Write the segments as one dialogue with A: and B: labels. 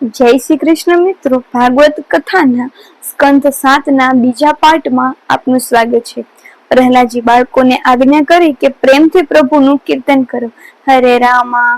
A: જય શ્રી કૃષ્ણ મિત્રો, ભાગવત કથાના સ્કંદ 7ના બીજા પાઠમાં આપનું સ્વાગત છે. પ્રહલાદજી બાળકોને આજ્ઞા કરી કે પ્રેમથી પ્રભુનું કીર્તન કરો. હરે રામા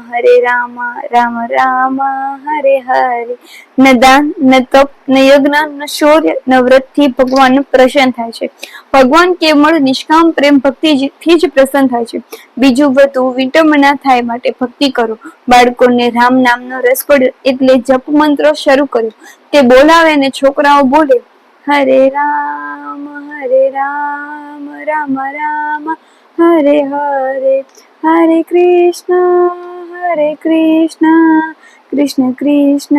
A: રામ રામ હરે હરે. ન દાન, ન તપ, ન યજ્ઞ, ન શૌર્ય, ન વ્રતથી ભગવાન પ્રસન્ન થાય છે. ભગવાન કેવળ નિષ્કામ પ્રેમ ભક્તિથી જ પ્રસન્ન થાય છે. બીજું બધું વિટંબના થાય માટે ભક્તિ કરો. બાળકોને રામ નામનો રસ પડ્યો એટલે જપ મંત્ર શરૂ કર્યો. તે બોલાવે ને છોકરાઓ બોલે, હરે રામ રામ રામ હરે હરે, હરે કૃષ્ણ કૃષ્ણ કૃષ્ણ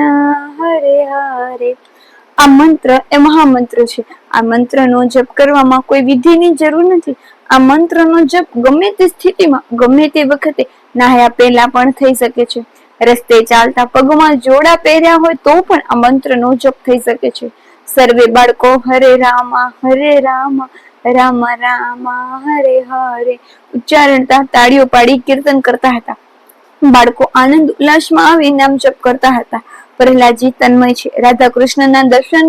A: હરે હરે. આ મંત્ર એ મહામંત્ર છે. આ મંત્રનો જપ કરવામાં કોઈ વિધિની જરૂર નથી. આ મંત્રનો જપ ગમે તે સ્થિતિમાં, ગમે તે વખતે, નાહ્યા પહેલા પણ થઈ શકે છે. રસ્તે ચાલતા પગમાં જોડા પહેર્યા હોય તો પણ આ મંત્રનો જપ થઈ શકે છે. સર્વે બાળકો હરે રામ રામ રામ હરે હરે ઉચ્ચારણતા તાળીઓ પાડી કીર્તન કરતા હતા. બાળકો આનંદ ઉલ્લાસમાં આવી નામ જપ કરતા હતા. પ્રહલાદજી તન્મય છે. રાધા કૃષ્ણના દર્શન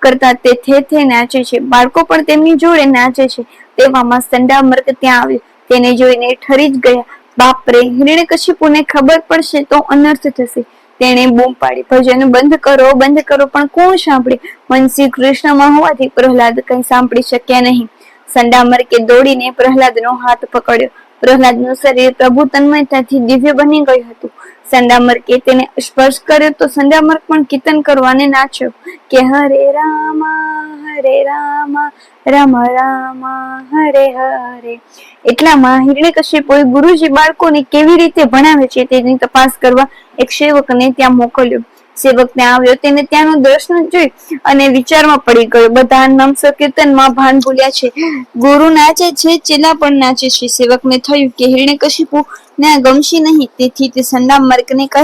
A: કરતા તે થે નાચે છે. બાળકો પણ તેમની જોડે નાચે છે. તેવામાં સંડામર્ક ત્યાં આવ્યો. તેને જોઈને ઠરી જ ગયા. બાપરે, હિરણ્યકશિપુને ખબર પડશે તો અનર્થ થશે. તેણે બૂમ પાડી, ભજન બંધ કરો, પણ કોણ સાંભળે? મન શ્રી કૃષ્ણમાં હોવાથી પ્રહલાદ કંઈ સાંભળી શક્યા નહીં. સંડામર્કે દોડીને પ્રહલાદનો હાથ પકડ્યો. પ્રહલાદનું શરીર પ્રભુ તન્મયતાથી દિવ્ય બની ગયું હતું. સંડામર્કે તેને સ્પર્શ કર્યો તો સંડામર્ક પણ કીર્તન કરવાને નાચ્યો કે હરે રામ રામ રામ હરે હરે. એટલામાં હિરણ્યકશિપુએ ગુરુજી બાળકોને કેવી રીતે ભણાવે છે તેની તપાસ કરવા એક સેવકને ત્યાં મોકલ્યો. સેવક ત્યાં આવ્યો. તેને ત્યાંનું દ્રશ્ય જોઈ અને વિચારમાં પડી ગયો. બધા નામ સંકીર્તનમાં ભાન ભૂલ્યા છે. ગુરુ નાચે છે, ચેલા પણ નાચે છે. સેવકને થયું કે હિરણ્યકશિપુ ને આ ગમશે નહીં. તેથી તે સંડામર્કને કહે,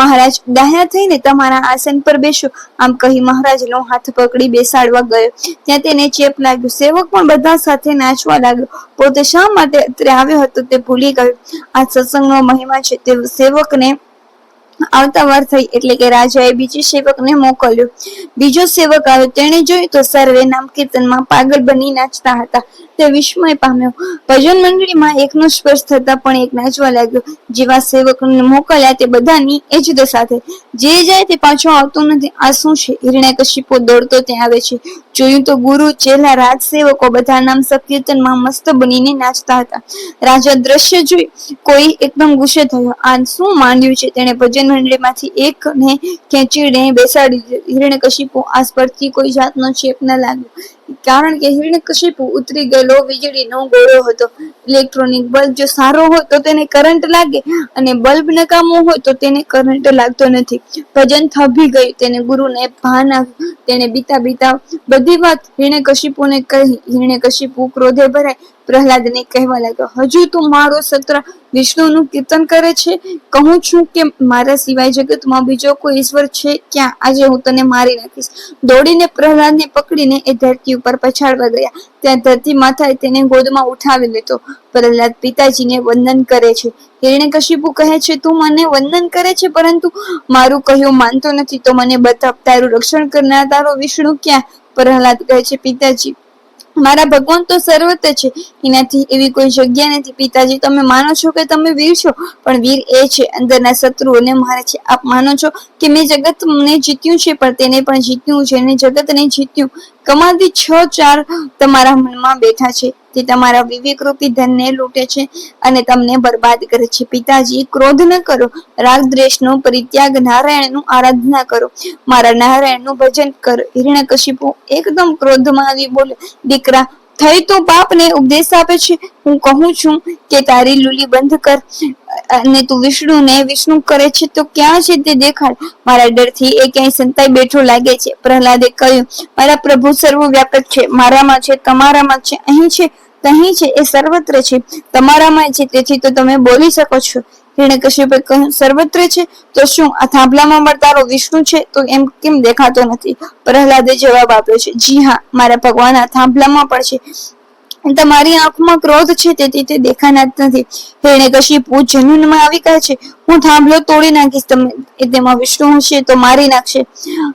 A: મહારાજ, ડાહ્યા થઈને તમારા આસન પર બેસો. આમ કહી મહારાજનો હાથ પકડી બેસાડવા ગયો. ત્યાં તેને ચેપ લાગ્યો. સેવક પણ બધા સાથે નાચવા લાગ્યો. પોતે શા માટે અત્રે આવ્યો હતો તે ભૂલી ગયો. આ સત્સંગનો મહિમા છે. તે સેવકને આવતા વાર થઈ એટલે કે રાજાએ બીજી સેવકને મોકલ્યો. બીજો સેવક આવ્યો. તેણે જોયું તો સર્વે નામ કીર્તનમાં પાગલ બની નાચતા હતા. તે વિસ્મય પામ્યો. ભજન મંડળીમાં એકનો સ્પર્શ થતા પણ એક નાચવા લાગ્યો. જેવા સેવકને મોકલ્યા તે બધાની એ જ દશા થઈ. જે જાય તે પાછો આવતો નથી. આ શું છે? હિરણ્યકશિપુ દોડતો ત્યાં આવે છે. જોયું તો ગુરુ, ચેલા, રાજસેવકો બધા નામ સંકીર્તનમાં મસ્ત બનીને નાચતા હતા. રાજા દ્રશ્ય જોઈ કોઈ એકદમ ગુસ્સે થયો. આ શું માંડ્યું છે? તેણે ભજન મંડળીમાંથી એકને ખેંચીને બેસાડી દીધો. હિરણ્યકશિપુ આસપરથી કોઈ જાતનો ચેપ ન લાગ્યો. કારણ કે હિરણ્યકશિપુ ઉતરી ગયેલો વીજળીનો ગોળો હતો. ઇલેક્ટ્રોનિક બલ્બ જો સારો હોય તો તેને કરંટ લાગે અને બલ્બ નકામો હોય તો તેને કરંટ લાગતો નથી. ભજન થંભી ગયું. તેને ગુરુને ભાન આવ્યું. તેને બીતા બધી વાત હિરણ્યકશિપુને કહી. હિરણ્યકશિપુ ક્રોધે ભરાય પ્રહલાદને કહેવા લાગ્યો, હજુ તું મારો સત્ર વિષ્ણુનું કીર્તન કરે છે? કહું છું કે મારા સિવાય જગતમાં બીજો કોઈ ઈશ્વર છે ક્યાં? આજે હું તને મારી નાખીશ. દોડીને પ્રહલાદને પકડીને એ ધરતી ઉપર પછાડવા ગયા. ત્યાં ધરતી માતાએ તેને ગોદમાં ઉઠાવી લીધો. પ્રહલાદ પિતાજીને વંદન કરે છે. હિરણ્યકશિપુ કહે છે, તું મને વંદન કરે છે પરંતુ મારું કહ્યું માનતો નથી. તો મને બતાવ, તારું રક્ષણ કરનાર તારો વિષ્ણુ ક્યાં? પ્રહલાદ કહે છે, પિતાજી, મારા ભગવાન તો સર્વત્ર છે. એનાથી એવી કોઈ જગ્યા નથી. પિતાજી, તમે માનો છો કે તમે વીર છો, પણ વીર એ છે અંદરના શત્રુઓને મારે છે. આપ માનો છો કે મેં જગતને જીત્યું છે, પણ તેને પણ જીત્યું છે અને જગતને જીત્યું. કમાદી 6-4 તમારા મનમાં બેઠા છે. તે તમારા વિવેક રૂપી ધનને લૂંટે છે અને તમને બરબાદ કરે છે. પિતાજી, ક્રોધ ન કરો. રાગ દ્વેષનો પરિત્યાગ, નારાયણનું આરાધના કરો. મારા નારાયણનું ભજન કરો. હિરણ્યકશિપુ એકદમ ક્રોધમાં આવી બોલે, દીકરા, થઈ તો બાપને ઉપદેશ આપે છે. હું કહું છું કે તારી લૂલી બંધ કર અને તું વિષ્ણુને વિષ્ણુ કરે છે તો ક્યાં છે તે દેખાડ. મારા ડરથી એ ક્યાંય સંતાઈ બેઠો લાગે છે. પ્રહલાદે કહ્યું, મારા પ્રભુ સર્વવ્યાપક છે. મારામાં છે, તમારામાં છે, અહીં છે, તહીં છે, એ સર્વત્ર છે. તમારામાં છે, તેથી તો તમે બોલી શકો છો. હિરણ્યકશિપુએ કહ્યું, સર્વત્ર છે તો શું આ થાંભલામાં પણ તારો વિષ્ણુ છે તો એમ કેમ દેખાતો નથી? પ્રહલાદે જવાબ આપ્યો છે, જી હા, મારા ભગવાન આ થાંભલામાં પણ છે. તમારી આંખમાં ક્રોધ છે તેથી તે દેખાના જ નથી. હિરણ્યકશિપુ જનૂનમાં આવી કહે છે, હું થાંભલો તોડી નાખીશ, તેમાં વિષ્ણુ હશે તો મારી નાખશે.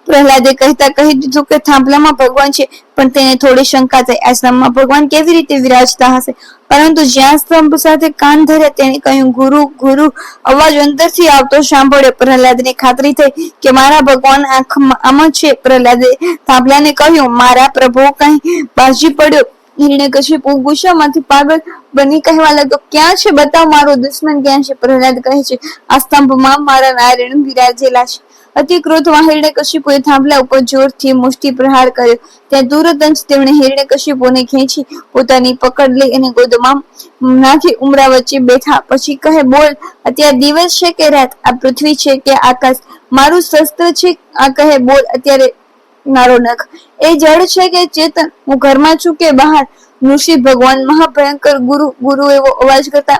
A: પ્રહલાદે કહેતા કહી દીધું કે થાંભલામાં ભગવાન છે, પણ તેને થોડી શંકા થઈ, આ સ્તંભમાં ભગવાન કેવી રીતે વિરાજતા હશે. પરંતુ જ્યાં સ્તંભ સાથે કાન ધર્યા તેણે કહ્યું, ગુરુ ગુરુ. અવાજ અંદરથી આવતો સાંભળ્યો. પ્રહલાદને ખાતરી થઈ કે મારા ભગવાન આમાં છે. પ્રહલાદે થાંભલાને કહ્યું, મારા પ્રભુ કઈ બાજી પડ્યો. હિરણ્યકશિપુ ગુસ્સામાંથી પાગલ બની કહેવા લાગ્યો, ક્યાં છે, બતાવ, મારો દુશ્મન ક્યાં છે. પ્રહલાદ કહે છે, આ સ્તંભમાં મારા નારાયણ વિરાજેલા છે. અતિ ક્રોધમાં હિરણ્યકશિપુએ થાંભલા ઉપર જોરથી મુષ્ટિ પ્રહાર કર્યો. ત્યાં તુરંત જ તેમણે હિરણ્યકશિપુને ખેંચી પોતાની પકડ લઈ અને ગોદમાં નાખી ઉમરા વચ્ચે બેઠા. પછી કહે, બોલ, અત્યારે દિવસ છે કે રાત? આ પૃથ્વી છે કે આકાશ? મારું શસ્ત્ર છે, આ કહે, બોલ, અત્યારે મારો નખ એ જળ છે કે ચેતન? હું ઘરમાં છું કે બહાર? ઋષિ ભગવાન મહાભયંકર ગુરુ ગુરુ એવો અવાજ કરતા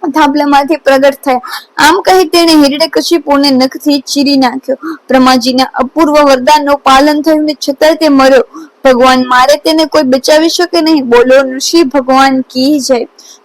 A: થાંભલામાંથી પ્રગટ થયા. આમ કહી તેણે હિરણ્યકશિપુને નખથી ચીરી નાખ્યો. બ્રહ્માજીના અપૂર્વ વરદાનનું પાલન થયું ને છતાં તે મર્યો. ભગવાન મારે તેને કોઈ બચાવી શકે નહીં. બોલો ઋષિ ભગવાન કી જય.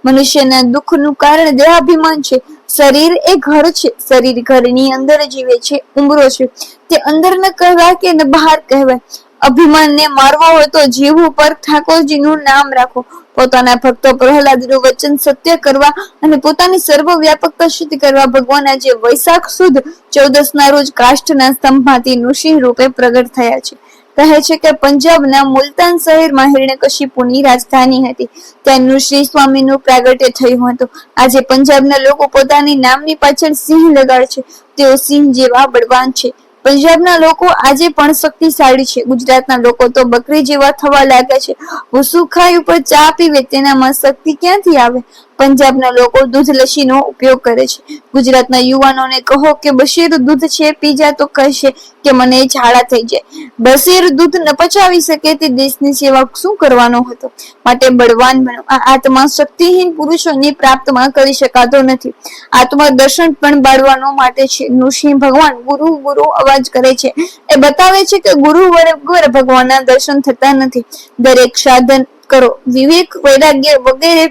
A: મનુષ્યના દુઃખનું કારણ દેહાભિમાન છે. શરીર એ ઘર છે. શરીર ઘરની અંદર જીવે છે, ઉંબરો છે. તે અંદર ન કહેવાય કે ન બહાર કહેવાય. અભિમાનને મારવા હોય તો જીવ ઉપર ઠાકોરજીનું નામ રાખો. પોતાના ભક્તો પ્રહલાદનું વચન સત્ય કરવા અને પોતાની સર્વ વ્યાપકતા સિદ્ધ કરવા ભગવાન આજે વૈશાખ સુદ 14 ના રોજ કાષ્ઠના સ્તંભમાંથી નૃસિંહ રૂપે પ્રગટ થયા છે. કહે છે કે પંજાબના મુલતાન શહેરમાં હિરણ્યકશિપુની રાજધાની હતી. ત્યાં નૃસિંહ સ્વામીનું પ્રાગટ્ય થયું હતું. આજે પંજાબના લોકો પોતાની નામની પાછળ સિંહ લગાડે છે. તેઓ સિંહ જેવા બળવાન છે. પંજાબના લોકો આજે પણ શક્તિશાળી છે. ગુજરાતના લોકો તો બકરી જેવા થવા લાગ્યા છે. ભૂસું ખાઈ ઉપર ચા પીવે, તેનામાં શક્તિ ક્યાંથી આવે? પંજાબના લોકો દૂધ લસ્સીનો ઉપયોગ કરે છે. ગુજરાતના યુવાનોને કહો કે બશીર દૂધ છે, પી જા તો કહેશે કે મને ઝાડા થઈ જાય. બશીર દૂધ ન પચાવી શકે તે દેશની સેવા શું કરવાનો હતો? માટે બળવાન બનો. આ આત્મા શક્તિહીન પુરુષોની પ્રાપ્તમાં કરી શકાતો નથી. આત્મા દર્શન પણ બાળવાનો માટે છે. નૃસિંહ ભગવાન ગુરુ ગુરુ અવાજ કરે છે. એ બતાવે છે કે ગુરુ વગર ભગવાનના દર્શન થતા નથી. દરેક સાધન કરો, વિવેક, વૈરાગ્ય વગેરે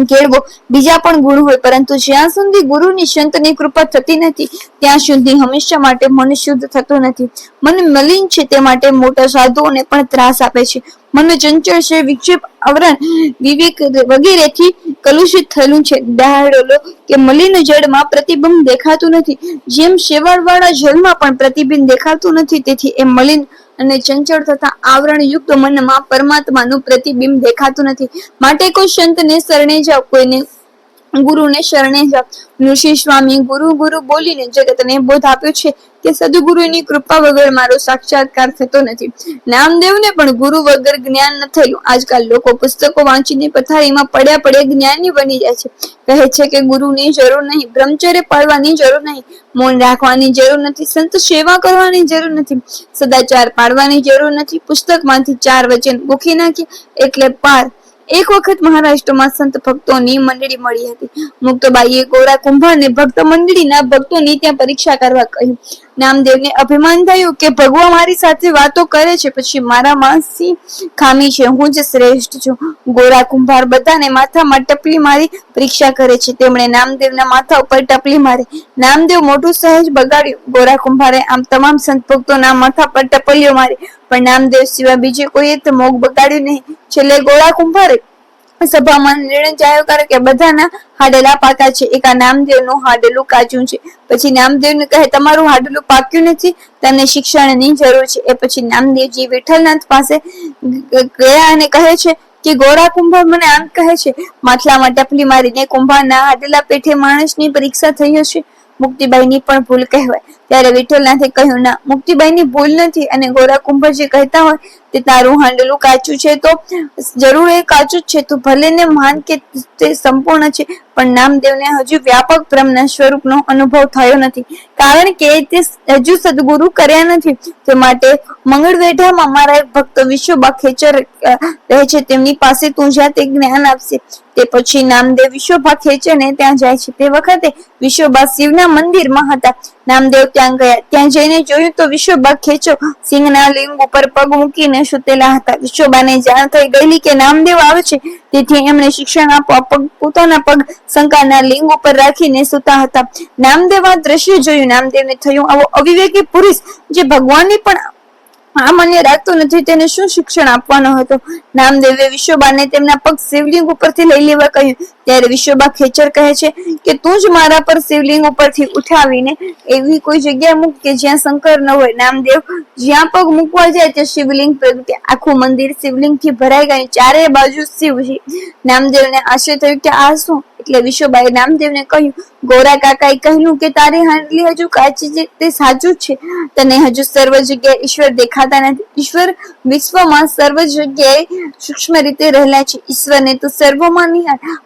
A: કેળવો, બીજા પણ ગુણ હોય, પરંતુ જ્યાં સુધી ગુરુની સંતની કૃપા થતી નથી ત્યાં સુધી હંમેશા માટે મન શુદ્ધ થતું નથી. મન મલિન છે, તે માટે મોટા સાધુઓને પણ ત્રાસ આપે છે. મન ચંચળ છે, વિક્ષેપ, આવરણ, વિવેક વગેરેથી કલુષિત થયેલું છે. દાહડો લો કે મલિન જળમાં પ્રતિબિંબ દેખાતું નથી, જેમ શેવાળવાળા જળમાં પણ પ્રતિબિંબ દેખાતું નથી, તેથી એ મલિન અને ચંચળ તથા આવરણ યુક્ત મનમાં પરમાત્માનું પ્રતિબિંબ દેખાતું નથી. માટે કોઈ સંતને શરણે જાઓ, કોઈને ગુરુને શરણે જાઓ. નૃસિંહ સ્વામી ગુરુ ગુરુ બોલીને જગતને બોધ આપ્યો છે કે સદગુરુની કૃપા વગર મારો સાક્ષાત્કાર થતો નથી. નામદેવને પણ ગુરુ વગર જ્ઞાન ન થયું. આજકાલ લોકો પુસ્તકો વાંચીને પથારીમાં પડ્યા પડ્યા જ્ઞાની બની જાય છે. કહે છે કે ગુરુની જરૂર નહીં, બ્રહ્મચર્ય પાળવાની જરૂર નહીં, મૌન રાખવાની જરૂર નથી, સંત સેવા કરવાની જરૂર નથી, સદાચાર પાળવાની જરૂર નથી. પુસ્તકમાંથી 4 વચન ગોખી નાખ્યા એટલે પાર. એક વખત મહારાષ્ટ્રમાં સંત ભક્તોની મંડળી મળી હતી. મુક્તબાઈએ ગોરા કુંભારને ભક્ત મંડળીના ભક્તોની ત્યાં પરીક્ષા કરવા કહ્યું. નામદેવને અભિમાન થયું કે ભગવાન મારી સાથે વાતો કરે છે, પછી મારામાં શી ખામી છે? હું જ શ્રેષ્ઠ છું. ગોરા કુંભાર બધાને માથામાં ટપલી મારી પરીક્ષા કરે છે. તેમણે નામદેવના માથા ઉપર ટપલી મારી. નામદેવ મોઢું સહેજ બગાડ્યું. ગોરા કુંભારે આમ તમામ સંત ભક્તોના માથા પર ટપલીઓ મારી, પણ નામદેવ સિવાય બીજે કોઈએ તો મોગ બગાડ્યું નહીં. છેલ્લે ગોરા કુંભારે સભામાં નિર્ણય જાહેર કર્યો કે બધાના હાડેલા પાકા છે, એક આ નામદેવનું હાડેલું કાચું છે. પછી નામદેવને કહે, તમારું હાડેલું પાક્યું નથી, તમને શિક્ષણની જરૂર છે. એ પછી નામદેવજી વિઠ્ઠલનાથ પાસે ગયા અને કહે છે કે ગોરા કુંભાર મને આમ કહે છે, માથલામાં ટપલી મારીને કુંભારના હાડેલા પેઠે માણસની પરીક્ષા થઈ હશે. મુક્તિબાઈની પણ ભૂલ કહેવાય. ત્યારે વિઠ્ઠલનાથે કહ્યું, ના, મુક્તિબાઈની ભૂલ નથી. અને ગોરા કુંભાર જે કહેતા હોય તે તારું હાંડલું કાચું છે તો જરૂર એ કાચું જ છે. તું ભલે ને માન કે તે સંપૂર્ણ છે, પણ નામદેવને હજુ વ્યાપક બ્રહ્મના સ્વરૂપનો અનુભવ થયો નથી, કારણ કે તે હજુ સદગુરુ કર્યા નથી. તે માટે મંગળવેઢામાં મારા એક ભક્ત વિશ્વબા ખેચર રહે છે, તેમની પાસે તું જા, તે જ્ઞાન આપશે. તે પછી નામદેવ વિશ્વભા ખેચરને ત્યાં જાય છે. તે વખતે વિશ્વબા શિવના મંદિરમાં હતા. નામદેવ ત્યાં ગયા. ત્યાં જઈને જોયું તો વિશ્વબા ખેંચો સિંહના લિંગ ઉપર પગ મૂકીને સૂતેલા હતા. વિશ્વબાને જાણ થઈ ગયેલી કે નામદેવ આવે છે, તેથી એમણે શિક્ષણ આપવા પોતાના પગ શંકાના લિંગ ઉપર રાખીને સૂતા હતા. નામદેવ આ દ્રશ્ય જોયું. નામદેવને થયું, આવો અવિવેકી પુરુષ જે ભગવાનની પણ આ માન્ય રાખતો નથી, તેને શું શિક્ષણ આપવાનો હતો? નામદેવે વિશ્વબાને તેમના પગ શિવલિંગ ઉપરથી લઈ લેવા કહ્યું. ત્યારે વિશ્વબા ખેચર કહે છે કે તું જ મારા પર શિવલિંગ ઉપરથી ઉઠાવીને એવી કોઈ જગ્યાએ મૂક કે જ્યાં શંકર ન હોય. નામદેવ જ્યાં પગ મૂકવા જાય ત્યાં શિવલિંગ પ્રગટે. આખું મંદિર શિવલિંગ થી ભરાઈ ગયું. ચારે બાજુ શિવજી. નામદેવને આશ્ચર્ય થયું કે આ શું? એટલે વિશ્વબાએ નામદેવને કહ્યું, ગોરા કાકાએ કહ્યું કે તારી હાંડલી હજુ કાચી છે, તે સાચું છે. તને હજુ સર્વ જગ્યાએ ઈશ્વર દેખાતા નથી. ઈશ્વર વિશ્વમાં સર્વ જગ્યાએ સૂક્ષ્મ રીતે રહેલા છે. ઈશ્વરને તું સર્વમાં નિહાળ.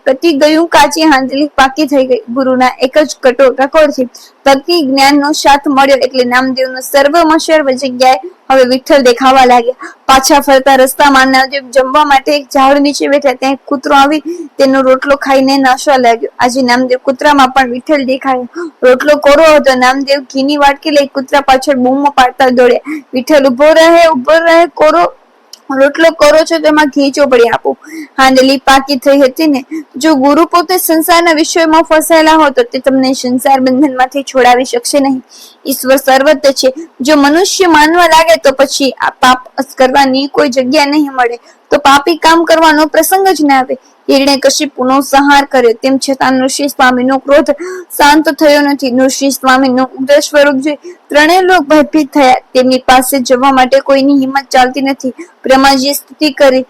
A: પતી ગયું. કાચી હાંડલી પાકી થઈ ગઈ. ગુરુના એક જ કકોળથી ભક્તિ જ્ઞાનનો સાથ મળ્યો એટલે નામદેવનો સર્વમાં સર્વ જગ્યાએ હવે વિઠ્ઠલ દેખાવા લાગ્યા. પાછા ફરતા રસ્તામાં નામદેવ જમવા માટે એક ઝાડ નીચે બેઠા. ત્યાં કૂતરો આવી તેનો રોટલો ખાઈને નાશવા લાગ્યો. આજે નામદેવ કૂતરામાં પણ વિઠ્ઠલ દેખાયો. રોટલો કોરો હતો. નામદેવ ઘીની વાટકી લઈ કૂતરા પાછળ બૂમો પાડતા દોડ્યા. વિઠ્ઠલ ઉભો રહે, કોરો રોટલો કોરો છે, તેમાં ઘી ચોપડી આપો. હાંડલી પાકી થઈ હતી ને. જો ગુરુ પોતે સંસારના વિષયોમાં ફસાયેલા હોય તો તે તમને સંસાર બંધનમાંથી છોડાવી શકશે નહીં. ઈશ્વર સર્વત્ર છે. જો મનુષ્ય માનવા લાગે તો પછી આ પાપ કરવાની કોઈ જગ્યા નહીં મળે, તો પાપી કામ કરવાનો પ્રસંગ જ ના આવે. હિરણ્યકશિપુનો સંહાર કર્યો, તેમ છતાં નૃસિંહ સ્વામીનો ક્રોધ શાંત થયો નથી. નૃસિંહ સ્વામીનું ઉગ્ર સ્વરૂપ જોઈ ત્રણેય લોક ભયભીત થયા. તેમની પાસે જવા માટે કોઈની હિંમત ચાલતી નથી. બ્રહ્માજીએ સ્તુતિ કરી,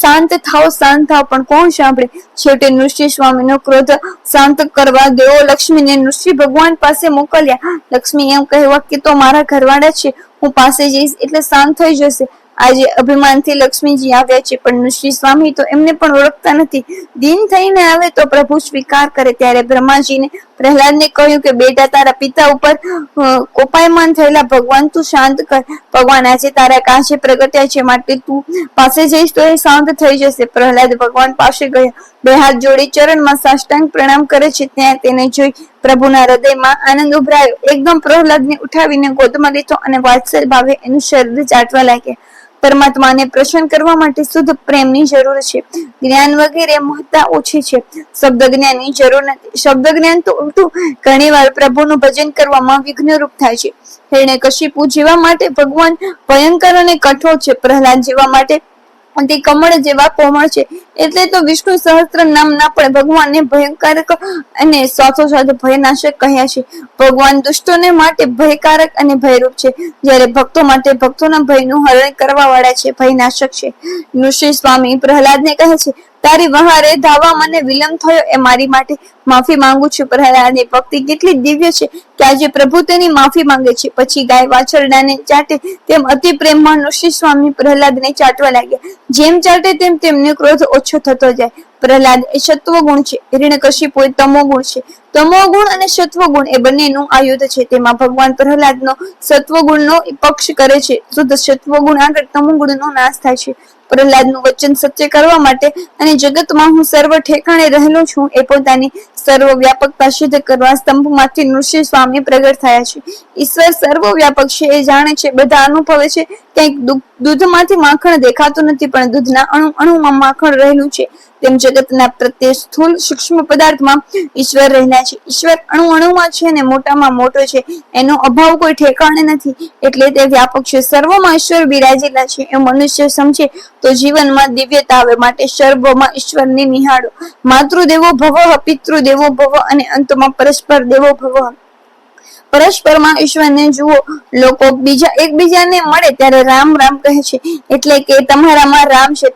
A: શાંત થાવ, પણ કોણ સાંભળે? છેવટે નૃસિંહ સ્વામીનો ક્રોધ શાંત કરવા દેવો લક્ષ્મીને નૃસિંહ ભગવાન પાસે મોકલ્યા. લક્ષ્મી એમ કહેવા કે તો મારા ઘરવાળા છે, હું પાસે જઈશ એટલે શાંત થઈ જશે. આજે અભિમાનથી લક્ષ્મીજી આવ્યા છે, પણ નૃસિંહ સ્વામી તો એમને પણ ઓળખતા નથી. દિન થઈને આવે તો પ્રભુ સ્વીકાર કરે. ત્યારે બ્રહ્માજીને પ્રહલાદને કહ્યું કે બેટા, તારા પિતા ઉપર કોપાયમાન થયેલા ભગવાન તું શાંત કર. ભગવાન આજે તારા કાંસે પ્રગટ્યા છે, માટે તું પાસે જઈશ તો એ શાંત થઈ જશે. પ્રહલાદ ભગવાન પાસે ગયા. બે હાથ જોડી ચરણમાં સાષ્ટાંગ પ્રણામ કરે છે. ત્યાં તેને જોઈ પ્રભુના હૃદયમાં આનંદ ઉભરાયો. એકદમ પ્રહલાદને ઉઠાવીને ગોદમાં લીધો અને વાત્સલ્ય ભાવે એનું શરીર ચાટવા લાગ્યા. પરમાત્માને પ્રસન્ન કરવા માટે શુદ્ધ પ્રેમની જરૂર છે. જ્ઞાન વગેરે મહત્તા ઓછી છે. શબ્દ જ્ઞાનની જરૂર નથી. શબ્દ જ્ઞાન તો ઉલટું ઘણી વાર પ્રભુનું ભજન કરવામાં વિઘ્નરૂપ થાય છે. હિરણ્યકશિપુ જેવા માટે ભગવાન ભયંકર અને કઠોર છે. પ્રહલાદ જેવા માટે તે કમળ જેવા કોમળ છે. એટલે તો વિષ્ણુ સહસ્ત્ર નામ ના પણ ભગવાનને ભયંકર અને સાથોસાથ ભયનાશક કહ્યા છે. ભગવાન દુષ્ટોને માટે ભયકારક અને ભયરૂપ છે, જ્યારે ભક્તો માટે ભક્તોના ભયનું હરણ કરવા વાળા છે, ભયનાશક છે. નૃસિંહ સ્વામી પ્રહલાદને કહે છે, તારી વહારે ધાવા મને વિલંબ થયો એ મારી માટે માફી માંગુ છું. પ્રહલાદની ભક્તિ કેટલી દિવ્ય છે કે આજે પ્રભુ તેની માફી માંગે છે. પછી ગાય વાછરડાને ચાટે તેમ અતિ પ્રેમમાં નૃસિંહ સ્વામી પ્રહલાદને ચાટવા લાગ્યા. જેમ ચાટે તેમ તેમને ક્રોધ ઓછો થતો જાય. પ્રહલાદ એ સત્વ ગુણ છે, હિરણ્યકશિપુ એ તમો ગુણ છે. તમો ગુણ અને સત્વ ગુણ એ બંનેનું આયુધ છે. તેમાં ભગવાન પ્રહલાદનો સત્વ ગુણનો પક્ષ કરે છે. શુદ્ધ સત્વ ગુણ આગળ તમો ગુણનો નાશ થાય છે. પ્રહલાદનું વચન સત્ય કરવા માટે અને જગતમાં હું સર્વ ઠેકાણે રહેલો છું એ પોતાની સર્વ વ્યાપકતા સિદ્ધ કરવા સ્તંભમાંથી નૃસિંહ સ્વામી પ્રગટ થયા છે. ઈશ્વર સર્વ વ્યાપક છે એ જાણે છે, બધા અનુભવે છે. ક્યાંક દૂધમાંથી માખણ દેખાતું નથી, પણ દૂધના અણુ અણુમાં માખણ રહેલું છે. તેમ જગતના પ્રત્યે સ્થૂળ સૂક્ષ્મ પદાર્થમાં ઈશ્વર રહેલા છે. ઈશ્વર અણુ અણુમાં છે ને મોટામાં મોટો છે. એનો અભાવ કોઈ ઠેકાણે નથી, એટલે તે વ્યાપક છે. સર્વમાં ઈશ્વર બિરાજેલા છે એ મનુષ્ય સમજે તો જીવનમાં દિવ્યતા આવે. માટે સર્વમાં ઈશ્વરને નિહાળો. માતૃદેવો ભવ, પિતૃદેવો ભવ અને અંતમાં પરસ્પર દેવો ભવ. પરસ્પરમાં ઈશ્વરને જુઓ. લોકો એકબીજાને મળે ત્યારે રામ રામ કહે છે, એટલે કે તમારામાં રામ છે,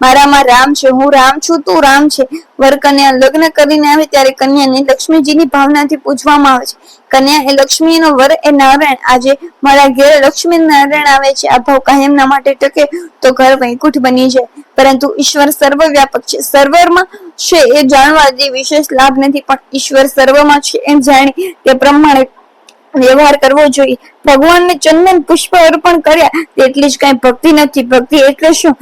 A: મારામાં રામ છે, હું રામ છું, તું રામ છે. વર કન્યા લગ્ન કરીને આવે ત્યારે કન્યાને લક્ષ્મીજીની ભાવનાથી પૂજવામાં આવે છે. કન્યા એ લક્ષ્મીનો, વર એ નારાયણ. આજે મારા ઘેર લક્ષ્મી નારાયણ આવે છે. આ ભાવ કાયમના માટે ટકે તો ઘર વૈકુંઠ બની જાય. પરંતુ ઈશ્વર સર્વ વ્યાપક છે. સર્વમાં છે એ જાણવાથી વિશેષ લાભ નથી, પણ ઈશ્વર સર્વમાં છે એમ જાણી તે પ્રમાણે વ્યવહાર કરવો જોઈએ. ભગવાનને ચંદન પુષ્પ અર્પણ કર્યા તેટલી જ કઈ ભક્તિ નથી. ભક્તિ એટલે શું?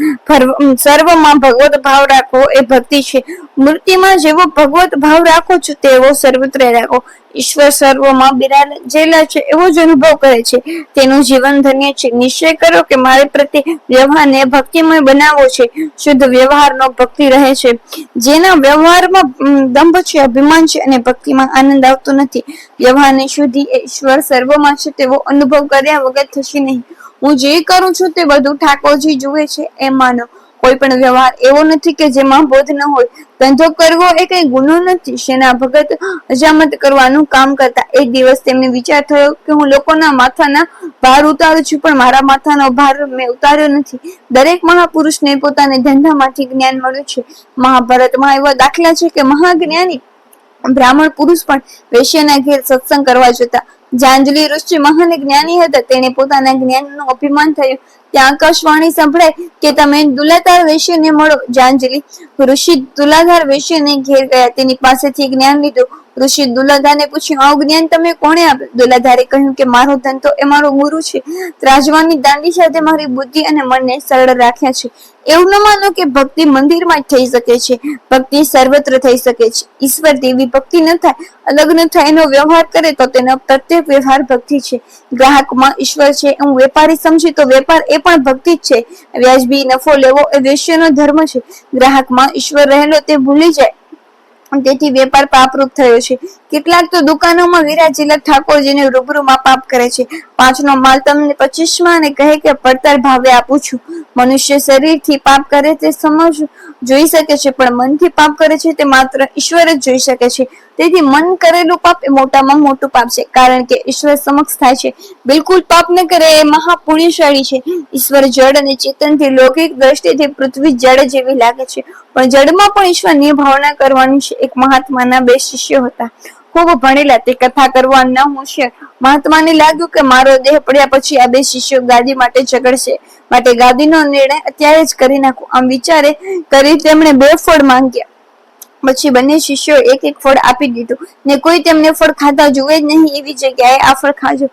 A: સર્વમાં ભગવત ભાવ રાખવો એ ભક્તિ છે. મૂર્તિમાં જેવો ભગવત ભાવ રાખો છો તેવો સર્વત્ર રાખો. ઈશ્વર સર્વમાં બિરાજેલા છે એવો જ અનુભવ કરે છે. તેનું જીવન ધન્ય છે. નિશ્ચય કરો કે મારે પ્રત્યે વ્યવહારને ભક્તિમય બનાવવો છે. શુદ્ધ વ્યવહારનો ભક્તિ રહે છે. જેના વ્યવહારમાં દંભ છે, અભિમાન છે અને ભક્તિમાં આનંદ આવતો નથી, વ્યવહારની શુદ્ધિ ઈશ્વર સર્વમાં છે તેવો અનુભવ કર્યા વગર થશે નહીં. હું જે કરું છું તે બધું ઠાકોરજી જુએ છે એમ માનો. કોઈ પણ વ્યવહાર એવો નથી કે જેમાં બોધ ન હોય. ધંધો કરવો એ કઈ ગુનો નથી. સેના ભગત હજામત કરવાનું કામ કરતા એક દિવસ તેમને વિચાર થયો કે હું લોકોના માથાના ભાર ઉતારું છું, પણ મારા માથાનો ભાર મેં ઉતાર્યો નથી. દરેક મહાપુરુષને પોતાને ધંધામાંથી જ્ઞાન મળ્યું છે. મહાભારતમાં એવા દાખલા છે કે મહાજ્ઞાની બ્રાહ્મણ પુરુષ પણ વૈશ્યના ઘેર સત્સંગ કરવા જતા. જાંજલી ઋષિ મહાન જ્ઞાની હતા. તેને પોતાના જ્ઞાનનું અભિમાન થયું. ત્યાં આકાશવાણી સંભળાય કે તમે દુલાધાર વૈશ્યને મળો. જાંજલી ઋષિ દુલાધાર વૈશ્યને ઘેર ગયા, તેની પાસેથી જ્ઞાન લીધું. ઋષિ દુલાધારને પૂછ્યું, આવું જ્ઞાન તમે કોણે આપ્યું? દુલાધારે કહ્યું કે મારો ધંધો એ મારો ગુરુ છે. ત્રાજવાની દાંડી સાથે મારી બુદ્ધિ અને મનને સરળ રાખ્યા છે. એવું ન માનો કે ભક્તિ મંદિરમાં જ થઈ શકે છે. ભક્તિ સર્વત્ર થઈ શકે છે. ઈશ્વર દેવી ભક્તિ ન થાય, અલગ ન થાય, એનો વ્યવહાર કરે તો તેનો પ્રત્યેક વ્યવહાર ભક્તિ છે. ગ્રાહકમાં ઈશ્વર છે હું વેપારી સમજી તો વેપાર એ પણ ભક્તિ જ છે. વ્યાજબી નફો લેવો એ વેશ્યનો ધર્મ છે. ગ્રાહકમાં ઈશ્વર રહેલો તે ભૂલી જાય, તેથી વેપાર પાપરૂપ થયો છે. કેટલાક તો દુકાનોમાં વિરાજેલા ઠાકોરજીને રૂબરૂમાં પાપ કરે છે. 5નો માલ તમને 25માં અને કહે કે પડતર ભાવે આપું છું. મનુષ્ય શરીરથી પાપ કરે તે સમજ જોઈ શકે છે, પણ મનથી પાપ કરે છે તે માત્ર ઈશ્વર જ જોઈ શકે છે. તેથી મન કરેલું પાપ એ મોટામાં મોટું પાપ છે, કારણ કે ઈશ્વર સમક્ષ થાય છે. બિલકુલ પાપ ન કરે એ મહાપુણ્યશાળી છે. ઈશ્વર જળ અને ચેતનથી લૌકિક દ્રષ્ટિથી પૃથ્વી જળ જેવી લાગે છે, પણ જળમાં પણ ઈશ્વરની ભાવના કરવાની છે. એક મહાત્માના 2 શિષ્યો હતા. ખૂબ ભણેલા, તે કથા કરવા ન હોશિયાર. મહાત્માને લાગ્યું કે મારો દેહ પડ્યા પછી આ 2 શિષ્યો ગાદી માટે ઝઘડશે, માટે ગાદીનો નિર્ણય અત્યારે જ કરી નાખો. આમ વિચારે કરી તેમણે 2 ફળ માંગ્યા. પછી બંને શિષ્યો એક ફળ આપી દીધું ને કોઈ તેમને ફળ ખાતા જુએ જ નહીં એવી જગ્યાએ આ ફળ ખાજો.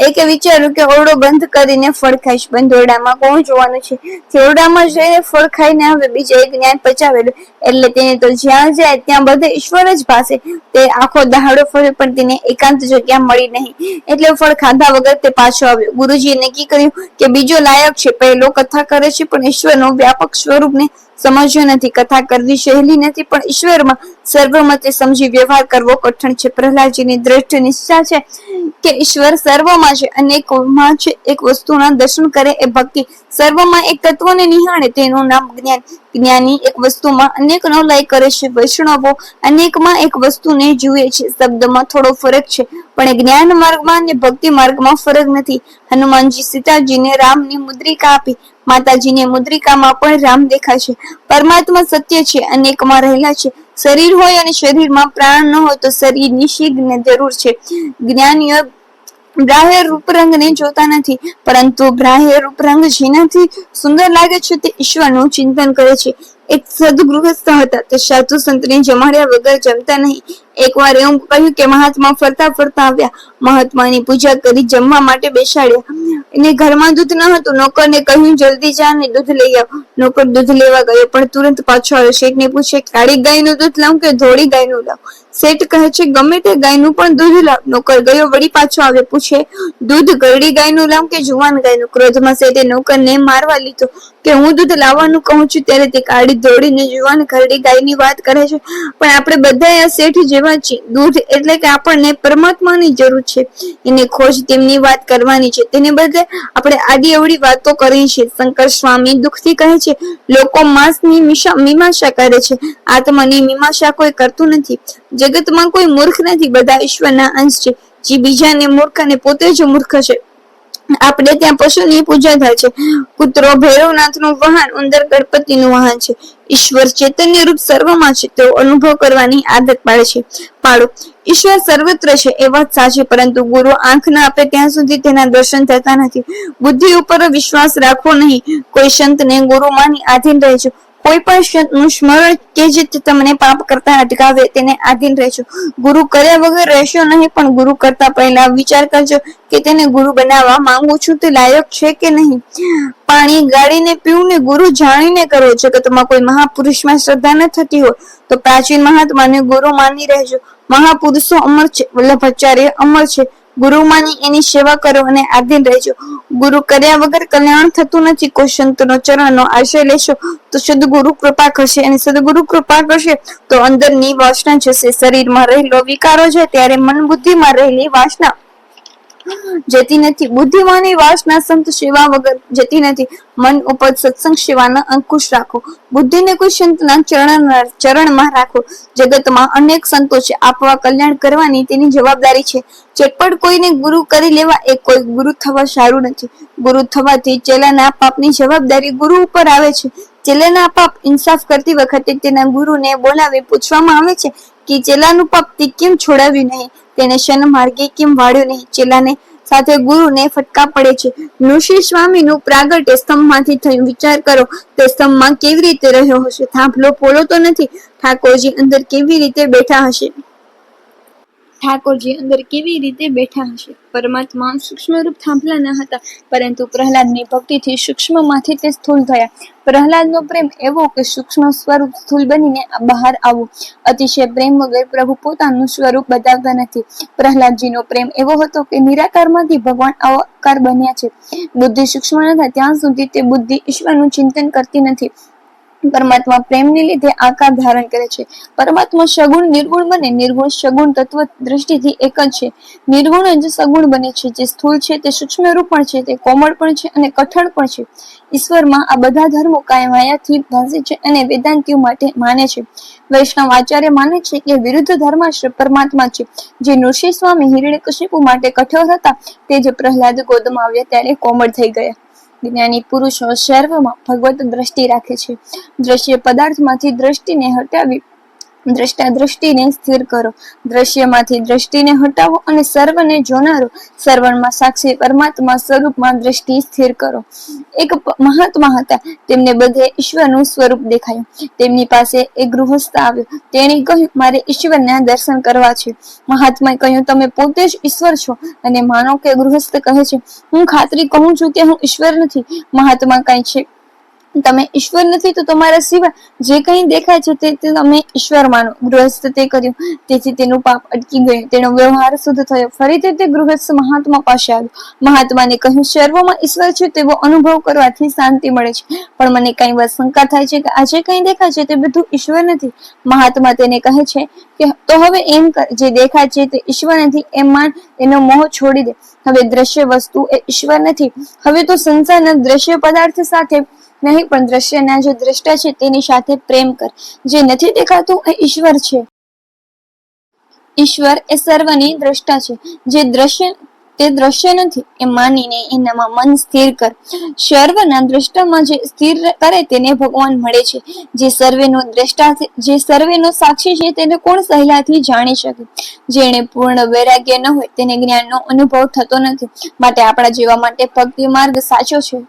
A: એકે વિચાર્યું કે ઓરડો બંધ કરીને ફળ ખાઈશ. બંધ ઓરડામાં કોણ જોવાનું છે? તે ઓરડામાં જઈને ફળ ખાઈને આવે. બીજા એક જ્ઞાન પચાવેલું એટલે તેને તો જ્યાં જાય ત્યાં બધે ઈશ્વર જ ભાસે. તે આખો દહાડો ફર્યો પણ તેને એકાંત જગ્યા મળી નહીં, એટલે ફળ ખાધા વગર તે પાછો આવ્યો. ગુરુજીએ નક્કી કર્યું કે બીજો લાયક છે. પહેલો કથા કરે છે પણ ઈશ્વરનો વ્યાપક સ્વરૂપને સમજ્યો નથી. કથા કરવી સહેલી નથી, પણ ઈશ્વરમાં સર્વમતે સમજી વ્યવહાર કરવો કઠણ છે. પ્રહલાદજીની દ્રષ્ટિ નિષ્ઠા છે કે ઈશ્વર સર્વમાં છે, અનેકમાં છે. એક વસ્તુના દર્શન કરે એ ભક્તિ. સર્વમાં એક તત્વને નિહાળે તેનું નામ જ્ઞાન. જ્ઞાની એક વસ્તુમાં અનેકનો લય કરે છે. વૈષ્ણવો અનેકમાં એક વસ્તુને જુએ છે. શબ્દમાં થોડો ફરક છે, પણ જ્ઞાન માર્ગમાં અને ભક્તિ માર્ગમાં ફરક નથી. હનુમાનજી સીતાજીને રામની મુદ્રિકા આપી. માતાજીની મુદ્રિકામાં પણ રામ દેખાય છે. પરમાત્મા સત્ય છે, અનેકમાં રહેલા છે. શરીર હોય અને શરીરમાં પ્રાણ ન હોય તો શરીરની શી જરૂર છે? જ્ઞાનીઓ બાહ્ય રૂપરંગને જોતા નથી, પરંતુ બાહ્ય રૂપરંગ જેનાથી સુંદર લાગે છે તે ઈશ્વરનું ચિંતન કરે છે. એક સદગૃહસ્થ હતા. તે સાધુ સંતને જમાડ્યા વગર જમતા નહીં. એકવાર એવું કહ્યું કે મહાત્મા ફરતા ફરતા આવ્યા. મહાત્માની પૂજા કરી જમવા માટે બેસાડ્યા. એને ઘરમાં દૂધ ન હતું. નોકરને કહ્યું જલ્દી જા ને દૂધ લઈ આવ. નોકર દૂધ લેવા ગયો પણ તુરંત પાછો આવ્યો. શેઠને પૂછે કાળી ગાયનું દૂધ લાવ કે ધોળી ગાયનું લાવ? શેઠ કહે છે ગમે તે ગાયનું પણ દૂધ લાવ. નોકર ગયો, વળી પાછો આવ્યો. પૂછે દૂધ ગરડી ગાયનું લાવ કે જુવાન ગાયનું? ક્રોધમાં શેઠે નોકરને મારવા લીધો કે હું દૂધ લાવવાનું કહું છું ત્યારે તે કાળી ધોળી ને જુવાન ઘરડી ગાયની વાત કરે છે. પણ આપણે બધા આ શેઠ જેવા છીએ. દૂધ એટલે કે આપણને પરમાત્માની જરૂર છે, એને ખોજ તેમની વાત કરવાની છે. તેને બદલે આપણે આડી અવળી વાતો કરી છે. શંકર સ્વામી દુઃખથી કહે છે લોકો માંસની મીમાંસા કરે છે, આત્માની મીમાંસા કોઈ કરતું નથી. જગતમાં કોઈ મૂર્ખ નથી, બધા ઈશ્વરના અંશ છે. જે બીજાને મૂર્ખ અને પોતે જ મૂર્ખ છે. આપણે ત્યાં પશુની પૂજા થાય છે. કૂતરો ભૈરવનાથનું વાહન, ઉંદર ગણપતિનું વાહન છે. ઈશ્વર ચૈતન્ય રૂપ સર્વમાં છે. તેઓ અનુભવ કરવાની આદત પાડો. ઈશ્વર સર્વત્ર છે એ વાત સાચી, પરંતુ ગુરુ આંખ ના આપે ત્યાં સુધી તેના દર્શન થતા નથી. બુદ્ધિ ઉપર વિશ્વાસ રાખવો નહીં. કોઈ સંતને ગુરુ માની આધીન રહેજો. કોઈ પણ સંતનું સ્મરણ કે જે તમને પાપ કરતા અટકાવે તેને આધીન રહેજો. ગુરુ કર્યા વગર રહેશો નહીં, પણ ગુરુ કરતા પહેલા વિચાર કરજો કે તેને ગુરુ બનાવવા માંગુ છું તે લાયક છે કે નહીં. પાણી ગાળીને પીવું ને ગુરુ જાણીને કરો. જગતમાં કોઈ મહાપુરુષમાં શ્રદ્ધા ન થતી હોય તો પ્રાચીન મહાત્માને ગુરુ માની રહેજો. મહાપુરુષો અમર છે, વલ્લભાચાર્ય અમર છે. ગુરુમાની એની સેવા કરો અને આધીન રહેજો. ગુરુ કર્યા વગર કલ્યાણ થતું નથી. કોઈ સંતનો ચરણનો આશ્રય લેશો તો સદગુરુ કૃપા કરશે, અને સદગુરુ કૃપા કરશે તો અંદરની વાસના જશે. શરીરમાં રહેલો વિકારો છે ત્યારે મન બુદ્ધિમાં રહેલી વાસના જતી નથી. બુદ્ધિમાની વાસના સંત સેવા વગર જતી નથી. મન ઉપર સત્સંગ સેવાના અંકુશ રાખો. બુદ્ધિને કોઈ સંતના ચરણમાં રાખો. જગતમાં અનેક સંતો છે, આપવા કલ્યાણ કરવાની તેની જવાબદારી છે. ચટપટ કોઈને ગુરુ કરી લેવા એ કોઈ ગુરુ થવા સારું નથી. ગુરુ થવાથી ચેલાના પાપની જવાબદારી ગુરુ ઉપર આવે છે. ચેલાના પાપ ઇન્સાફ કરતી વખતે તેના ગુરુને બોલાવી પૂછવામાં આવે છે કે ચેલાનું પાપ તે કેમ છોડાવ્યું નહીં, તેને શન માર્ગે કેમ વાળ્યું નહીં. ચેલાને સાથે ગુરુને ફટકા પડે છે. ઋષિ સ્વામીનું પ્રાગટ્ય સ્તંભમાંથી થયું. વિચાર કરો, તે સ્તંભમાં કેવી રીતે રહ્યો હશે? થાંભલો પોલો તો નથી. ઠાકોરજી અંદર કેવી રીતે બેઠા હશે? પરમાત્મા સૂક્ષ્મ રૂપ થાંભલા ન હતા, પરંતુ પ્રહલાદની ભક્તિથી સૂક્ષ્મમાંથી તે સ્થૂળ થયા. પ્રહલાદનો પ્રેમ એવો કે સૂક્ષ્મ સ્વરૂપ સ્થૂળ બનીને બહાર આવવું. અતિશય પ્રેમ વગર પ્રભુ પોતાનું સ્વરૂપ બતાવતા નથી. પ્રહલાદજીનો પ્રેમ એવો હતો કે નિરાકારમાંથી ભગવાન આકાર બન્યા છે. બુદ્ધિ સૂક્ષ્મ ન થાય ત્યાં સુધી તે બુદ્ધિ ઈશ્વરનું ચિંતન કરતી નથી. પરમાત્મા પ્રેમને લીધે આકાર ધારણ કરે છે. પરમાત્મા સગુણ નિર્ગુણ બને. નિર્ગુણ સગુણ તત્વ દ્રષ્ટિથી એક જ છે. નિર્ગુણ જ સગુણ બને છે. જે સ્થૂળ છે તે સૂક્ષ્મ રૂપ પણ છે, તે કોમળ પણ છે અને કઠણ પણ છે. ઈશ્વરમાં આ બધા ધર્મો કાયમાયાથી ભાષે છે અને વેદાંતિઓ માટે માને છે. વૈષ્ણવ આચાર્ય માને છે કે વિરુદ્ધ ધર્માશ્રય પરમાત્મા છે. જે નૃસિંહ સ્વામી હિરણ્યકશિપુ માટે કઠોર હતા, તે જ પ્રહલાદ ગોદમાં આવ્યા ત્યારે કોમળ થઈ ગયા. જ્ઞાની પુરુષો સર્વમાં ભગવત દ્રષ્ટિ રાખે છે. દ્રશ્ય પદાર્થમાંથી દ્રષ્ટિને હટાવી દ્રષ્ટા દ્રષ્ટિને સ્થિર કરો. દ્રશ્યમાંથી દ્રષ્ટિને હટાવો અને સર્વને જોનારો સર્વમાં સાક્ષી પરમાત્મા સ્વરૂપમાં દ્રષ્ટિ સ્થિર કરો. એક મહાત્મા હતા, તેમને બધે ઈશ્વરનું સ્વરૂપ દેખાયું. તેમની પાસે એક ગૃહસ્થ આવ્યો. તેણે કહ્યું, મારે ઈશ્વરના દર્શન કરવા છે. મહાત્માએ કહ્યું, તમે પોતે જ ઈશ્વર છો. અને માનો કે ગૃહસ્થ કહે છે, હું ખાતરી કહું છું કે હું ઈશ્વર નથી. મહાત્મા કહે છે, તમે ઈશ્વર નથી તો તમારા સિવાય જે કંઈ દેખાય છે તે તમે ઈશ્વર માનો. ગૃહસ્થ તે કર્યું, તેથી તેનું પાપ અટકી ગયું. તેનો વ્યવહાર શુદ્ધ થયો. ફરીથી તે ગૃહસ્થ મહાત્મા પાસે આવ્યો. મહાત્માને કહ્યું, સર્વમાં ઈશ્વર છે તેવો અનુભવ કરવાથી શાંતિ મળે છે, પણ મને કઈ વાર શંકા થાય છે કે આજે કંઈ દેખાય છે તે બધું ઈશ્વર નથી. મહાત્મા તેને કહે છે કે તો હવે એમ કર, જે દેખાય છે તે ઈશ્વર નથી એમ માન, એનો મોહ છોડી દે. હવે દ્રશ્ય વસ્તુ એ ઈશ્વર નથી. હવે તો સંસારના દ્રશ્ય પદાર્થ સાથે નહીં, પણ દ્રશ્યના જે દ્રષ્ટા છે તેની સાથે પ્રેમ કર. જે નથી દેખાતું એ ઈશ્વર છે. ઈશ્વર એ સર્વની દ્રષ્ટા છે. જે દ્રશ્ય તે દ્રશ્ય નથી એ માનીને એનામાં મન સ્થિર કર. સર્વના દ્રષ્ટામાં જે સ્થિર કરે તેને ભગવાન મળે છે. જે સર્વેનો દ્રષ્ટા છે, જે સર્વેનો સાક્ષી છે, તેને કોણ સહેલાથી જાણી શકે? જેને પૂર્ણ વૈરાગ્ય ન હોય તેને જ્ઞાનનો અનુભવ થતો નથી. માટે આપણા જેવા માટે ભક્તિ માર્ગ સાચો છે.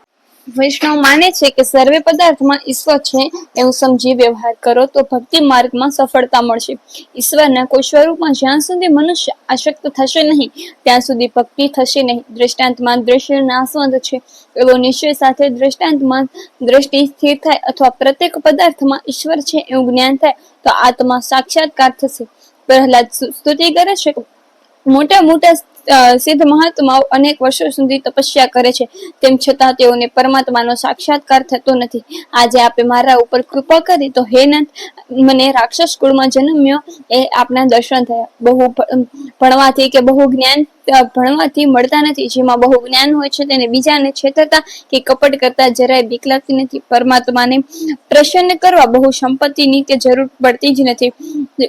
A: વૈષ્ણવ માને છે કે સર્વે પદાર્થમાં ઈશ્વર છે એવું સમજી વ્યવહાર કરો તો ભક્તિ માર્ગમાં સફળતા મળશે. ઈશ્વરના કોઈ સ્વરૂપમાં જ્યાં સુધી મનુષ્ય આસક્ત થશે નહીં ત્યાં સુધી ભક્તિ થશે નહીં. દ્રષ્ટાંતમાં દ્રશ્ય નાશવંત છે એવો નિશ્ચય સાથે દ્રષ્ટાંતમાં દ્રષ્ટિ સ્થિર થાય અથવા પ્રત્યેક પદાર્થમાં ઈશ્વર છે એવું જ્ઞાન થાય તો આત્મા સાક્ષાત્કાર થશે. પ્રહલાદ સ્તુતિ કરે છે, મોટા મોટા સિદ્ધ મહાત્માઓ અનેક વર્ષો સુધી તપસ્યા કરે છે, તેમ છતાં તેઓને પરમાત્માનો સાક્ષાત્કાર થતો નથી. આજે આપે મારા ઉપર કૃપા કરી તો હે નાથ, મને રાક્ષસ કુળમાં જન્મ્યો એ આપના દર્શન થયા. બહુ ભણવાથી કે બહુ જ્ઞાન ભણવાથી મળતા નથી. જેમાં બહુ જ્ઞાન હોય છે તેને બીજાને છેતરતા કે કપટ કરતા જરાય બીક લાગતી નથી. પરમાત્માને પ્રસન્ન કરવા બહુ સંપત્તિની કે જરૂર પડતી જ નથી.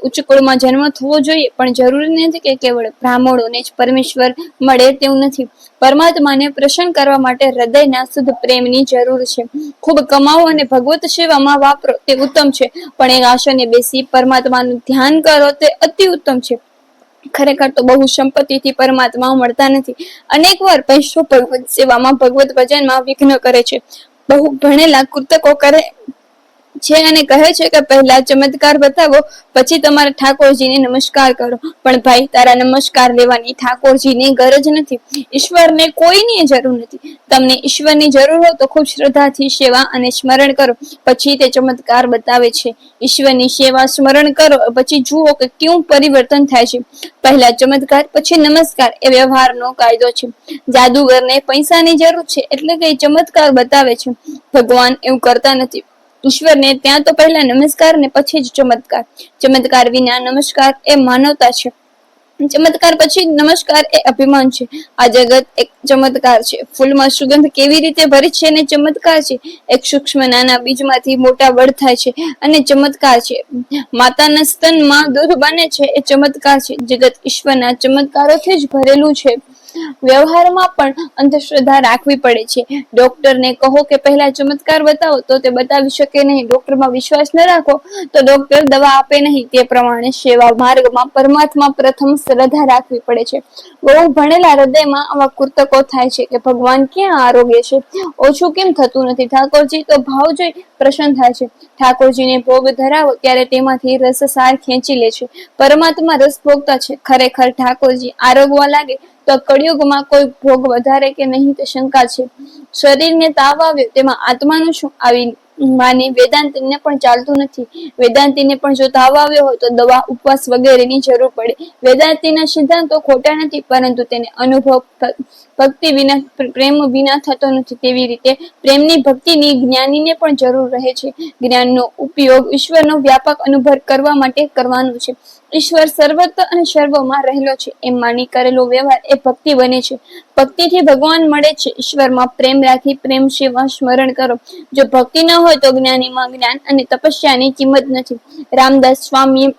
A: ઉચ્ચ કુળમાં જન્મ થવો જોઈએ, પણ જરૂરી નથી કે કેવળ બ્રાહ્મણોને જ પરમેશ્વર મળે તેવું નથી. પરમાત્માને પ્રસન્ન કરવા માટે હૃદયના શુદ્ધ પ્રેમની જરૂર છે. ખૂબ કમાવો અને ભગવત સેવામાં વાપરો તે ઉત્તમ છે, પણ એક આસને બેસી પરમાત્માનું ધ્યાન કરો તે અતિ ઉત્તમ છે. ખરેખર તો બહુ સંપત્તિથી પરમાત્મા મળતા નથી. અનેક વાર પૈસો ભગવત સેવામાં ભગવત ભજનમાં વિઘ્ન કરે છે. બહુ ભણેલા કૃતકો કરે છે અને કહે છે કે પહેલા ચમત્કાર બતાવો, પછી તમારા ઠાકોરજીને નમસ્કાર કરો. પણ ભાઈ, તારા નમસ્કાર લેવાની ઠાકોરજીની ગરજ નથી. ઈશ્વરને કોઈની જરૂર નથી. તમને ઈશ્વરની જરૂર હોય તો ખૂબ શ્રદ્ધાથી સેવા અને સ્મરણ કરો, પછી તે ચમત્કાર બતાવે છે. ઈશ્વરની સેવા સ્મરણ કરો, પછી જુઓ કે કેવું પરિવર્તન થાય છે. પહેલા ચમત્કાર, પછી નમસ્કાર એ વ્યવહારનો કાયદો છે. જાદુગરને પૈસાની જરૂર છે એટલે કે ચમત્કાર બતાવે છે. ભગવાન એવું કરતા નથી. ઈશ્વરને ત્યાં તો પહેલા નમસ્કાર ને પછી જ ચમત્કાર. ચમત્કાર વિના નમસ્કાર એ માનવતા છે. ચમત્કાર પછી નમસ્કાર એ અભિમાન છે. આ જગત એક ચમત્કાર છે. ફૂલમાં સુગંધ કેવી રીતે ભરી છે અને ચમત્કાર છે. એક સૂક્ષ્મ નાના બીજમાંથી મોટા વડ થાય છે અને ચમત્કાર છે. માતાના સ્તનમાં દૂધ બને છે એ ચમત્કાર છે. જગત ઈશ્વરના ચમત્કારોથી જ ભરેલું છે. વ્યવહારમાં પણ અંધશ્રદ્ધા રાખવી પડે છે. ડોક્ટરને કહો કે પહેલા ચમત્કાર બતાવો તો તે બતાવી શકે નહીં. ડોક્ટરમાં વિશ્વાસ ન રાખો તો ડોક્ટર દવા આપે નહીં. તે પ્રમાણે સેવા માર્ગમાં પરમાત્મા પ્રથમ શ્રદ્ધા રાખવી પડે છે. બહુ ભણેલા હૃદયમાં આવા કુર્તકો થાય છે કે ભગવાન ક્યાં આરોગ્ય છે, ઓછું કેમ થતું નથી. ઠાકોરજી તો ભાવ જોઈ પ્રસન્ન થાય છે. ઠાકોરજીને ભોગ ધરાવો ત્યારે તેમાંથી રસસાર ખેંચી લે છે. પરમાત્મા રસ ભોગતા છે. ખરેખર ઠાકોરજી આરોગવા લાગે તો કળિયુગમાં કોઈ ભોગ વધારે કે નહીં તે શંકા છે. શરીરને તાવ આવ્યો તેમાં આત્માનું શું? આવી માની વેદાંતીને પણ ચાલતું નથી. વેદાંતીને પણ જો તાવ આવ્યો હોય તો દવા, ઉપવાસ વગેરેની જરૂર પડે. વેદાંતીના સિદ્ધાંતો ખોટા નથી, પરંતુ તેને અનુભવ ભક્તિ વિના, પ્રેમ વિના થતો નથી. તેવી રીતે પ્રેમની, ભક્તિની જ્ઞાનીને પણ જરૂર રહે છે. જ્ઞાનનો ઉપયોગ ઈશ્વરનો વ્યાપક અનુભવ કરવા માટે કરવાનો છે. ઈશ્વર સર્વત્ર અને સર્વમાં રહેલો છે એમ માની કરેલો વ્યવહાર એ ભક્તિ બને છે. ભક્તિથી ભગવાન મળે છે. ઈશ્વરમાં પ્રેમ રાખી પ્રેમ સેવા સ્મરણ કરો. જો ભક્તિ ન હોય તો જ્ઞાનીમાં જ્ઞાન અને તપસ્યાની કિંમત નથી. રામદાસ સ્વામી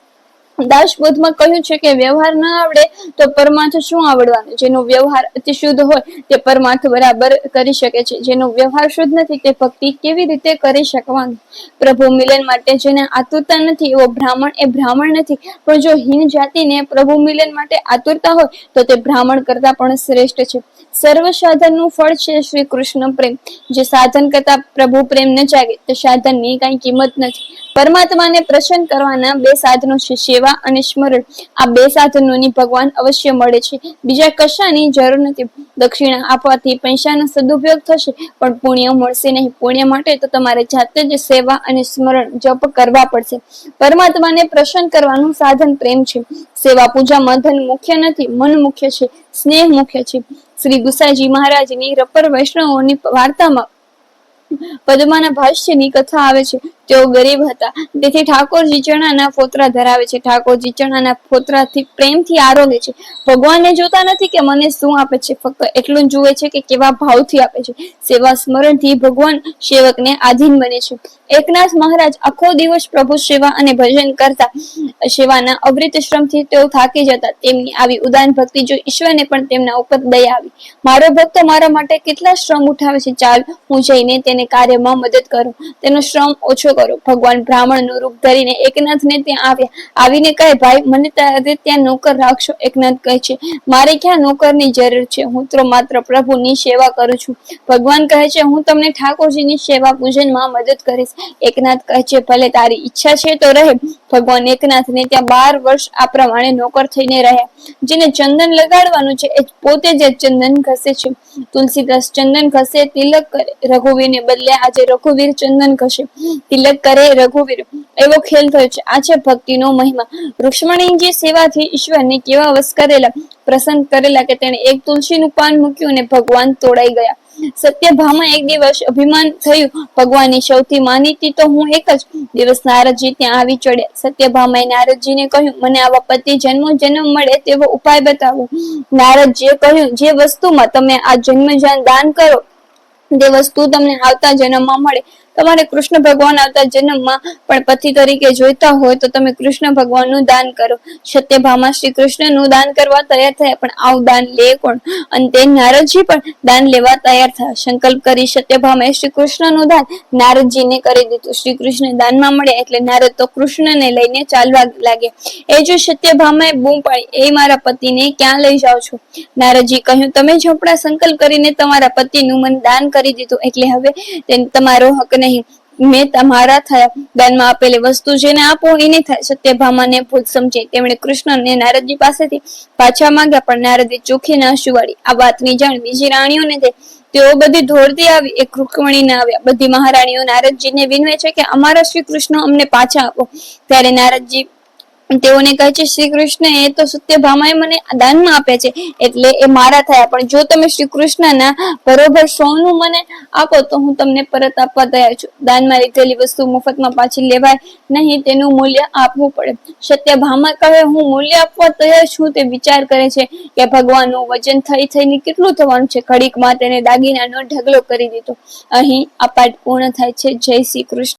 A: દાસબોધમાં કહ્યું છે કે વ્યવહાર ન આવડે તો પરમાર્થ શું આવડવાનું. જેનો વ્યવહાર અતિ શુદ્ધ હોય તે પરમાર્થ બરાબર કરી શકે છે. જેનો વ્યવહાર શુદ્ધ નથી તે ભક્તિ કેવી રીતે કરી શકવાનું. પ્રભુ મિલન માટે જેને આતુરતા નથી એવો બ્રાહ્મણ એ બ્રાહ્મણ નથી. પણ જો હીન જાતિને પ્રભુ મિલન માટે આતુરતા હોય તો તે બ્રાહ્મણ કરતા પણ શ્રેષ્ઠ છે. સર્વ સાધનનું ફળ છે શ્રી કૃષ્ણ પ્રેમ. જે સાધન કરતા પ્રભુ પ્રેમ ન જાગે તે સાધનની કઈ કિંમત નથી. પરમાત્માને પ્રસન્ન કરવાના બે સાધનો છે, સેવા અને સ્મરણ. આ બે સાધનોની ભગવાન અવશ્ય મળે છે. બીજા કશાની જરૂર નથી. દક્ષિણા આપવાથી પૈસાનો સદુપયોગ થશે પણ પુણ્ય મળશે નહીં. પુણ્ય માટે તો તમારે જાતે જ સેવા અને સ્મરણ જપ કરવા પડશે. પરમાત્માને પ્રસન્ન કરવાનું સાધન પ્રેમ છે. સેવા પૂજામાં ધન મુખ્ય નથી, મન મુખ્ય છે, સ્નેહ મુખ્ય છે. શ્રી ગુસાઈજી મહારાજની રપર વૈષ્ણવોની વાર્તામાં પદ્માના ભાષ્યની કથા આવે છે. તેઓ ગરીબ હતા, તેથી ઠાકોરજી ચણાના ફોતરા ધરાવે છે. ઠાકોરજી ચણાના ફોતરાથી પ્રેમથી આરોગે છે. ભગવાનને જોતા નથી કે મને શું આપે છે, ફક્ત એટલું જ જુએ છે કે કેવા ભાવથી આપે છે. સેવા સ્મરણથી ભગવાન સેવકને આધીન બને છે. એકનાથ મહારાજ આખો દિવસ પ્રભુ સેવા અને ભજન કરતા. સેવાના અવૃત શ્રમથી તેઓ થાકી જતા. તેમની આવી ઉદાન ભક્તિ જોઈ ઈશ્વરને પણ તેમના ઉપર દયા આવી. મારો ભક્ત મારા માટે કેટલા શ્રમ ઉઠાવે છે, ચાલ હું જઈને તેને કાર્યમાં મદદ કરું, તેનો શ્રમ ઓછો કરો. ભગવાન બ્રાહ્મણનું રૂપ ધરીને એકનાથને ત્યાં આવ્યા. આવીને કહે, ભાઈ મને તારે ત્યાં નોકર રાખશો? એકનાથ કહે છે, મારે ક્યાં નોકરની જરૂર છે, હું તો માત્ર પ્રભુની સેવા કરું છું. ભગવાન કહે છે, હું તમને ઠાકોરજીની સેવા પૂજનમાં મદદ કરીશ. એકનાથ કહે છે, ભલે તારી ઈચ્છા છે તો રહે. ભગવાન એકનાથને ત્યાં 12 વર્ષ આ પ્રમાણે નોકર થઈને રહ્યા. જેને ચંદન લગાડવાનું છે એ પોતે જ ચંદન ઘસે છે. તુલસીદાસ ચંદન ઘસે, તિલક કરે. રઘુવીરને બદલે આજે રઘુવીર ચંદન ઘસે, તિલક કરે રઘુવીર. એવો ખેલ થયો છે. આ છે ભક્તિનો મહિમા. રૂક્ષ્મણીજી સેવાથી ઈશ્વરને કેવા વશ કરેલા, પ્રસન્ન કરેલા કે તેને એક તુલસીનું પાન મૂક્યું અને ભગવાન તોડાઈ ગયા. સત્યભામા એક દિવસ અભિમાન થયું, ભગવાનની સૌથી માનીતી તો હું એક જ. દિવસ નારદજી ત્યાં આવી ચડ્યા. સત્યભામાએ નારદજીને કહ્યું, મને આવા પતિ જન્મો જન્મ મળે તેવો ઉપાય બતાવો. નારદજીએ કહ્યું, જે વસ્તુમાં તમે આ જન્મજાન દાન કરો તે વસ્તુ તમને આવતા જન્મમાં મળે. તમારે કૃષ્ણ ભગવાન આવતા જન્મમાં પણ પતિ તરીકે જોઈતા હોય તો તમે કૃષ્ણ ભગવાનનું દાન કરો. સત્યભામા શ્રી કૃષ્ણનું દાન કરવા તૈયાર થયા, પણ આવું દાન લે કોણ? અંતે નારદજી પણ દાન લેવા તૈયાર થયા. સંકલ્પ કરી સત્યભામાએ શ્રી કૃષ્ણનું દાન નારદજીને કરી દીધું. શ્રી કૃષ્ણ દાનમાં મળે એટલે નારદ તો કૃષ્ણને લઈને ચાલવા લાગ્યા. એ જો સત્યભામાએ બૂમ પાડી, એ મારા પતિને ક્યાં લઈ જાઓ છો? નારદજી કહ્યું, તમે ઝોપડા સંકલ્પ કરીને તમારા પતિનું મને દાન કરી દીધું એટલે હવે તમારો હક નહીં. મેં તમારા થયા, દાનમાં આપેલી વસ્તુ જેને આપો એને થાય. સત્યભામાને ભૂલ સમજાઈ. તેમણે કૃષ્ણને નારદજી પાસેથી પાછા માંગ્યા, પણ નારદે ચોખ્ખી ના શુવાડી. આ વાતની જાણ બીજી રાણીઓને થઈ. તેઓ બધી દોડતી આવી, એક રૂકમણી ના આવ્યા. બધી મહારાણીઓ નારદજીને વિનવે છે કે અમારા શ્રી કૃષ્ણ અમને પાછા આપો. ત્યારે નારદજી તેઓને કહે છે, શ્રી કૃષ્ણ એ તો સત્યભામાએ મને દાનમાં આપ્યા છે, એટલે એ મારા થયા. પણ જો તમે શ્રી કૃષ્ણના બરોબર 100 મને આપો તો હું તમને પરત આપવા તૈયાર છું. દાનમાં લીધેલી વસ્તુ મફતમાં પાછી લેવાય નહીં, તેનું મૂલ્ય આપવું પડે. સત્યભામા કહે, હું મૂલ્ય આપવા તૈયાર છું. તે વિચાર કરે છે કે ભગવાનનું વજન થઈને કેટલું થવાનું છે. ઘડીકમાં તેને દાગીનાનો ઢગલો કરી દીધો. અહીં આ પાઠ પૂર્ણ થાય છે. જય શ્રી કૃષ્ણ.